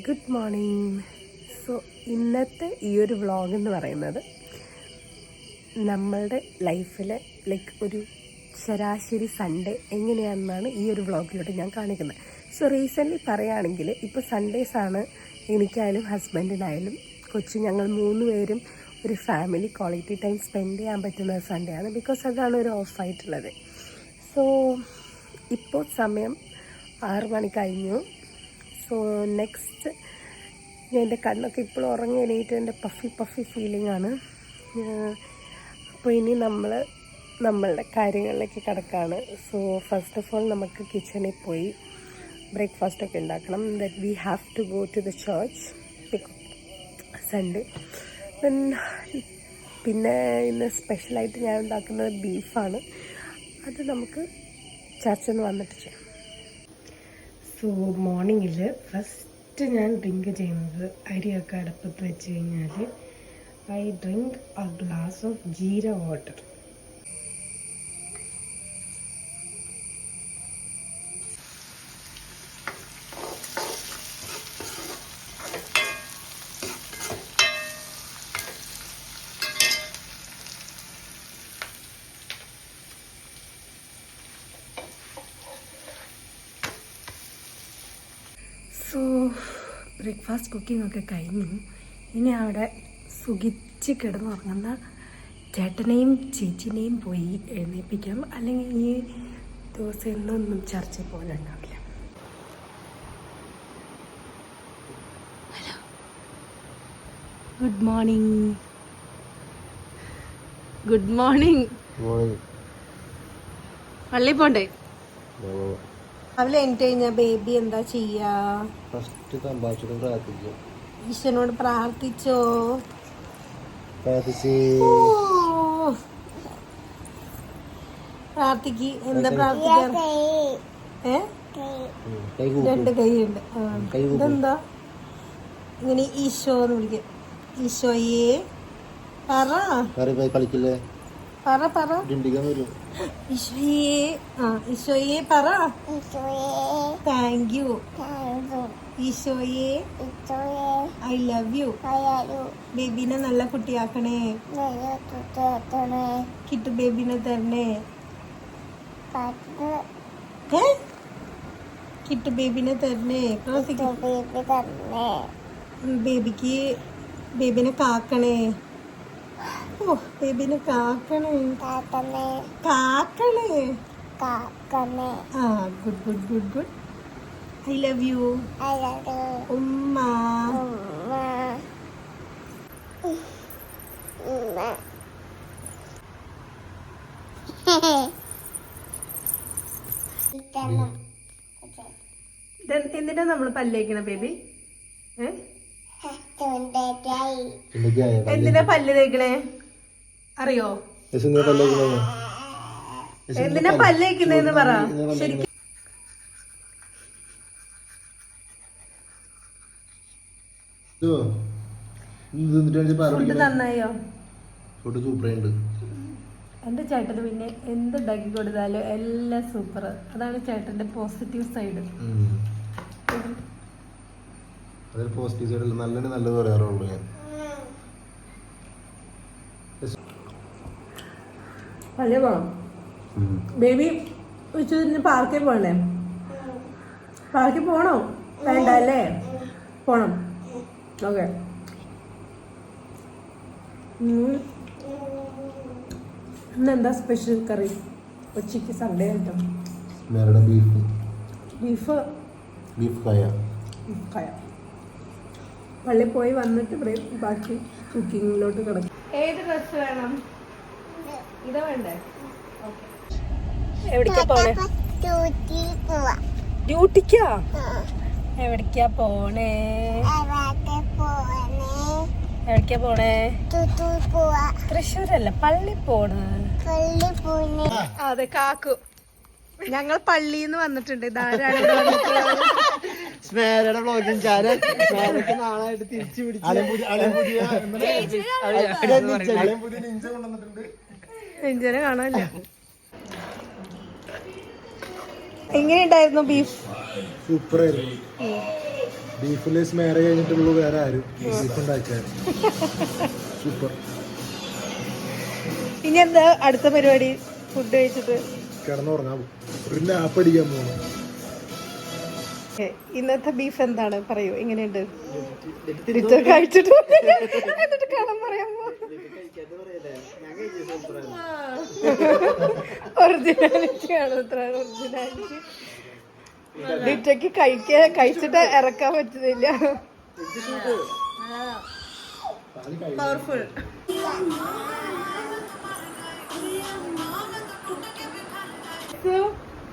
Good morning. So ഇന്നത്തെ ഈ ഒരു വ്ളോഗ് എന്ന് പറയുന്നത് നമ്മളുടെ ലൈഫിലെ ഒരു ശരാശരി സൺഡേ എങ്ങനെയാണെന്നാണ് ഈ ഒരു വ്ളോഗിലൂടെ ഞാൻ കാണിക്കുന്നത്. സോ റീസെൻ്റ്ലി പറയുകയാണെങ്കിൽ ഇപ്പോൾ സൺഡേസാണ് എനിക്കായാലും ഹസ്ബൻഡിനായാലും ഞങ്ങൾ 3 പേരും ഒരു ഫാമിലി ക്വാളിറ്റി ടൈം സ്പെൻഡ് ചെയ്യാൻ പറ്റുന്ന സൺഡേ ആണ്. ബിക്കോസ് അതാണ് ഒരു ഓഫായിട്ടുള്ളത്. സോ ഇപ്പോൾ സമയം 6 മണി കഴിഞ്ഞു. സോ നെക്സ്റ്റ് എൻ്റെ കണ്ണൊക്കെ ഇപ്പോഴും ഉറങ്ങി എണീറ്റ് എൻ്റെ പഫി ഫീലിംഗ് ആണ്. അപ്പോൾ ഇനി നമ്മളുടെ കാര്യങ്ങളിലേക്ക് കിടക്കുകയാണ്. സോ ഫസ്റ്റ് ഓഫ് ഓൾ നമുക്ക് കിച്ചണിൽ പോയി ബ്രേക്ക്ഫാസ്റ്റൊക്കെ ഉണ്ടാക്കണം. That we have to go to the church Sunday. പിന്നെ ഇന്ന് സ്പെഷ്യലായിട്ട് ഞാൻ ഉണ്ടാക്കുന്നത് ബീഫാണ്. അത് നമുക്ക് ചർച്ചിൽ നിന്ന് വന്നിട്ട് ചെയ്യാം. സോ മോർണിംഗിൽ ഫസ്റ്റ് ഞാൻ ഡ്രിങ്ക് ചെയ്യുന്നത് അരിയൊക്കെ അടുപ്പത്ത് വെച്ച് കഴിഞ്ഞാൽ I drink A glass of jeera water. So breakfast cooking ഒക്കെ കഴിഞ്ഞു. ഇനി അവിടെ സുഖിച്ച് കിടന്നുറങ്ങുന്ന ചേട്ടനെയും ചേച്ചിനെയും പോയി എഴുന്നേൽപ്പിക്കാം. അല്ലെങ്കിൽ ഈ ദിവസം എന്നൊന്നും ചർച്ചയിൽ പോലുണ്ടാവില്ല. Hello, good morning. Good morning. പള്ളി പോണ്ടേ? രാവിലെ എണീറ്റ് കഴിഞ്ഞാൽ ബേബി എന്താ ചെയ്യാ? ഈശ്വരനോട് പ്രാർത്ഥിച്ചോ? പ്രാർത്ഥിക്ക്. എന്താ പ്രാർത്ഥിക്കാറ്? 2 കൈയുണ്ട്. ഇതെന്താ ഇങ്ങനെ ഈശോ എന്ന് വിളിക്കാം? ഈശോയെ പറ കളിക്കില്ലേ? പറ ഈശോയെ. ഈശോയെ പറ. Thank you. ഈശോയെ ഐ ലവ് യു. ബേബിനെ നല്ല കുട്ടിയാക്കണേ. കിട്ടു ബേബിനെ തരണേ. കിട്ടു ബേബിനെ തരണേ. ബേബിനെ കാക്കണേ. ഓ ബേബിനെ കാക്കണേ. ഗുഡ്. I love you. ഉമ്മ. എന്തിനാ നമ്മള് പല്ലേക്കണ ബേബി? എന്തിനാ പല്ല് തേക്കണേ അറിയോ? എന്തിനാ പല്ല് തേക്കുന്നേന്ന് പറ. ശരിക്കും ഫുഡ് നന്നായോ? ഫുഡ് സൂപ്പറായിട്ടുണ്ട്. എന്റെ ചേട്ടന് പിന്നെ എന്തുണ്ടാക്കി കൊടുത്താലും എല്ലാം സൂപ്പർ. അതാണ് ചേട്ടന്റെ പോസിറ്റീവ് സൈഡ്. അതൊരു പോസിറ്റീവ് സൈഡ്. നല്ലത് പറയാറുള്ളൂ ഞാൻ. പള്ളി പോണം. ബേബി ഉച്ചതിന് പാർക്കിൽ പോകണ്ടേ? പാർക്കിൽ പോണോ? വേണ്ട അല്ലേ? പോണം. ഓക്കെ. ഇന്നെന്താ സ്പെഷ്യൽ കറി ഉച്ചയ്ക്ക്? സൺഡേ ആയിട്ടോ. ബീഫ് കയ. പള്ളി പോയി വന്നിട്ട് ബാക്കി കുക്കിങ്ങിലോട്ട് കിടക്കും. ഏത് ഡ്രസ് വേണം? ഇതാ വേണ്ടേ? എവിടേക്കാ പോണേ? ഡ്യൂട്ടിക്കാ? എവിടേക്കാ പോണേ? തൃശ്ശൂരല്ല, പള്ളി പോണ്. അതെ കാക്കു. ഞങ്ങൾ പള്ളിന്ന് വന്നിട്ടുണ്ട്. ഇതാരാണ് സ്മേരയുടെ വ്ളോഗിങ് ചാനൽ. നാളായിട്ട് തിരിച്ചു പിടിച്ചു. നെഞ്ചനെ കാണാനില്ല. എങ്ങനെയുണ്ടായിരുന്നു ബീഫ്? സൂപ്പറായിരുന്നു. ബീഫില് സ്മേര കഴിഞ്ഞിട്ടുള്ളൂ വേറെ ആരും ബീഫ് ഉണ്ടാക്കിയാൽ സൂപ്പർ. ഇനി എന്താ അടുത്ത പരിപാടി? ഫുഡ് കഴിച്ചിട്ട് കിടന്നുറങ്ങാൻ പോകും. ഒരു നാപ്പ് അടിക്കാൻ പോകണം. ഇന്നത്തെ ബീഫ് എന്താണ് പറയൂ, എങ്ങനെയുണ്ട്? കഴിച്ചിട്ട് എന്നിട്ട് കടം പറയാമോ? ഒറിജിനാലിറ്റി ആണ്, അത്ര ഒറിജിനാലിറ്റി. ഡിറ്റയ്ക്ക് കഴിച്ചിട്ട് ഇറക്കാൻ പറ്റുന്നില്ല. പവർഫുൾ.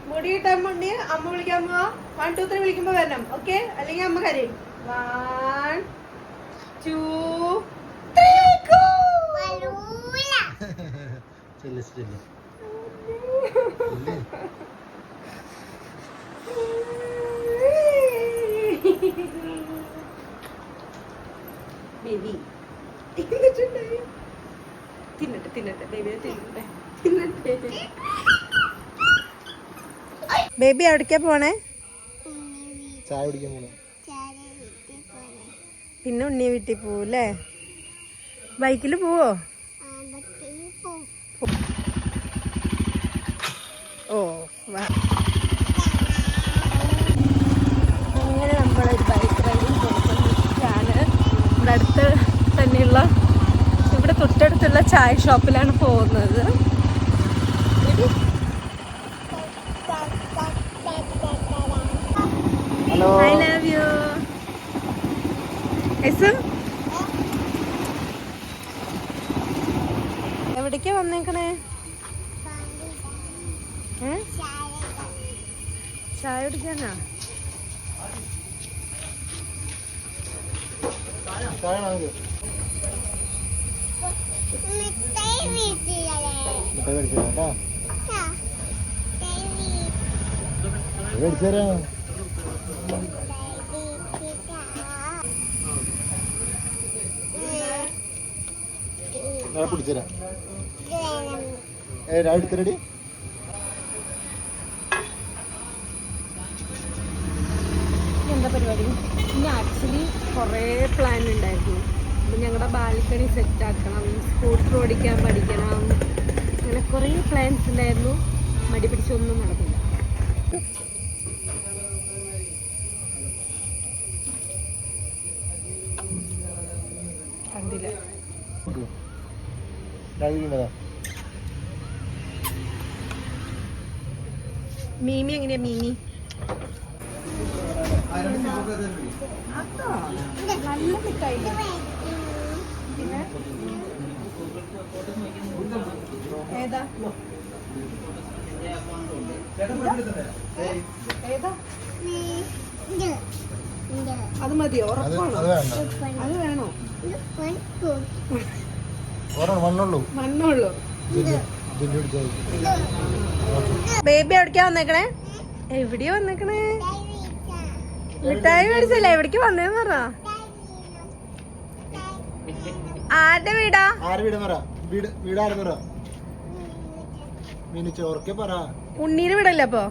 മുടി കിട്ടാൻ വേണ്ടി അമ്മ വിളിക്കാൻ പോവാ. 1 2 3 വിളിക്കുമ്പോ വരണം, ഓക്കെ? അല്ലെങ്കിൽ അമ്മ കരയും. 1 2 3 go. ബേബി തിന്നട്ടെ ബേബി തിന്നട്ടെ. ബേബി എവിടേക്കാ പോണേ? ചായ കുടിക്കാൻ പോണേ. പിന്നെ ഉണ്ണിയെ വീട്ടിൽ പോവൂല്ലേ? ബൈക്കിൽ പോവോ? ഓ വാ. അങ്ങനെ നമ്മളൊരു ബൈക്ക് റൈഡിങ് പോയിട്ടാണ്. ഇവിടെ അടുത്ത് തന്നെയുള്ള, ഇവിടെ തൊട്ടടുത്തുള്ള ചായ ഷോപ്പിലാണ് പോകുന്നത്. I love you. എവിടേക്കാ വന്നേക്കണേ? ചായ കുടിക്കാനാ? പിടിച്ചരാ. എടുത്തരടി. എന്താ പരിപാടി? ഇനി ആക്ച്വലി കുറേ പ്ലാൻ ഉണ്ടായിരുന്നു. അപ്പം ഞങ്ങളുടെ ബാൽക്കണി സെറ്റാക്കണം, സ്കൂട്ടർ ഓടിക്കാൻ പഠിക്കണം, അങ്ങനെ കുറേ പ്ലാൻസ് ഉണ്ടായിരുന്നു. മടി പിടിച്ചൊന്നും നടന്നില്ല. കണ്ടില്ല. മീമി എങ്ങനെയാ? മീമി നല്ല മിഠായി. പിന്നെ ഏതാ ഏതാ? അത് മതിയോ? ഉറപ്പാണോ? അത് വേണോ? മണ്ണുള്ളൂ. ബേബി എവിടേക്കാ വന്നേക്കണേ? എവിടെയാ വന്നേക്കണേ? മിഠായി മേടിച്ചല്ലേ? എവിടേക്ക് വന്നേന്ന് പറഞ്ഞ? ആരുടെ വീടാ? ഉണ്ണീര് വീടല്ലേ? അപ്പൊ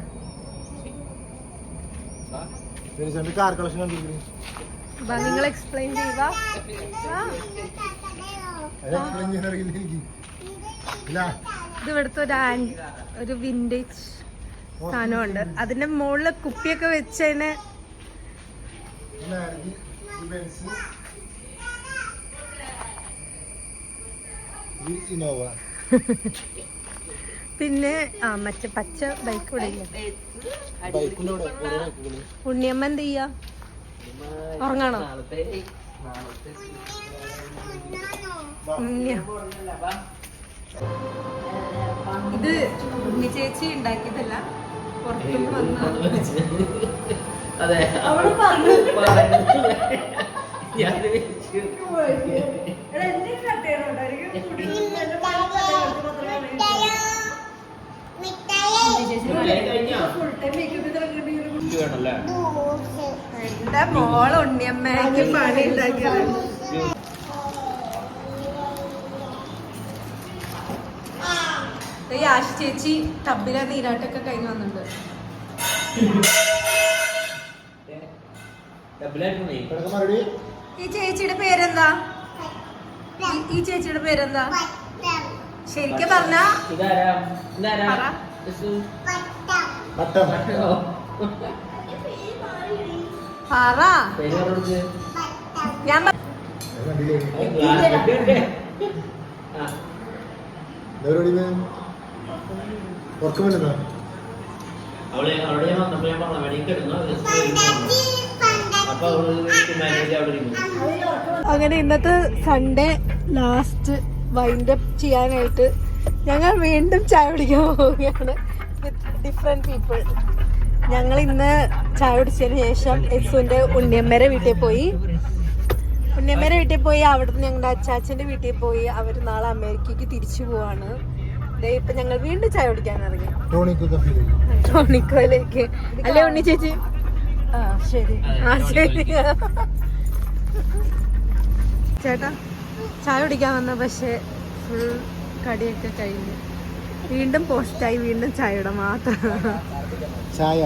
നിങ്ങൾ എക്സ്പ്ലെയിൻ ചെയ്യുക. ഇത് ഇവിടുത്തെ ഒരു വിന്റേജ് സാധനമുണ്ട്. അതിന്റെ മുകളില് കുപ്പിയൊക്കെ വെച്ചതിന് പിന്നെ മറ്റേ പച്ച ബൈക്ക് ഇവിടെ ഇല്ല. ഉണ്ണിയമ്മ എന്ത് ചെയ്യാ? ഉറങ്ങാണോ? ഇത് ഉണ്ണി ചേച്ചി ഉണ്ടാക്കിയതല്ല, പുറത്തുനിന്ന് വന്ന. എന്റെ മോള് ഉണ്ണിയമ്മയ്ക്ക് പണി ഉണ്ടാക്കിയത്. ഈ ആശി ചേച്ചി ടബിലെ നീരാട്ടൊക്കെ കഴിഞ്ഞ് വന്നിട്ടുണ്ട്. മറുപടി ഈ ചേച്ചിയുടെ പേരെന്താ? ഈ ചേച്ചിയുടെ പേരെന്താ? ശരിക്കും പറഞ്ഞ പട്ടം പറ. ഞാൻ ഉറക്കം വരുന്ന അങ്ങനെ ഇന്നത്തെ സൺഡേ ലാസ്റ്റ് വൈൻഡ് അപ്പ് ചെയ്യാനായിട്ട് ഞങ്ങൾ വീണ്ടും ചായ കുടിക്കാൻ പോവുകയാണ് വിത്ത് ഡിഫറെന്റ് പീപ്പിൾ. ഞങ്ങൾ ഇന്ന് ചായ കുടിച്ചതിന് ശേഷം എസുവിന്റെ ഉണ്ണിയമ്മേരെ വീട്ടിൽ പോയി. അവിടുന്ന് ഞങ്ങളുടെ അച്ചാച്ചന്റെ വീട്ടിൽ പോയി. അവർ നാളെ അമേരിക്കക്ക് തിരിച്ചു പോവാണ്. ഇപ്പൊ ഞങ്ങൾ വീണ്ടും ചായ കുടിക്കാൻ ഇറങ്ങി ടോണിക്കോയിലേക്ക്. അല്ലേ ഉണ്ണി ചേച്ചി? ശരി ശരി ചേട്ടാ. ചായ കുടിക്കാൻ വന്ന പക്ഷെ ഫുൾ കടിയൊക്കെ കഴിഞ്ഞു. വീണ്ടും പോസ്റ്റായി. വീണ്ടും ചായയുടെ മാത്രം ചായ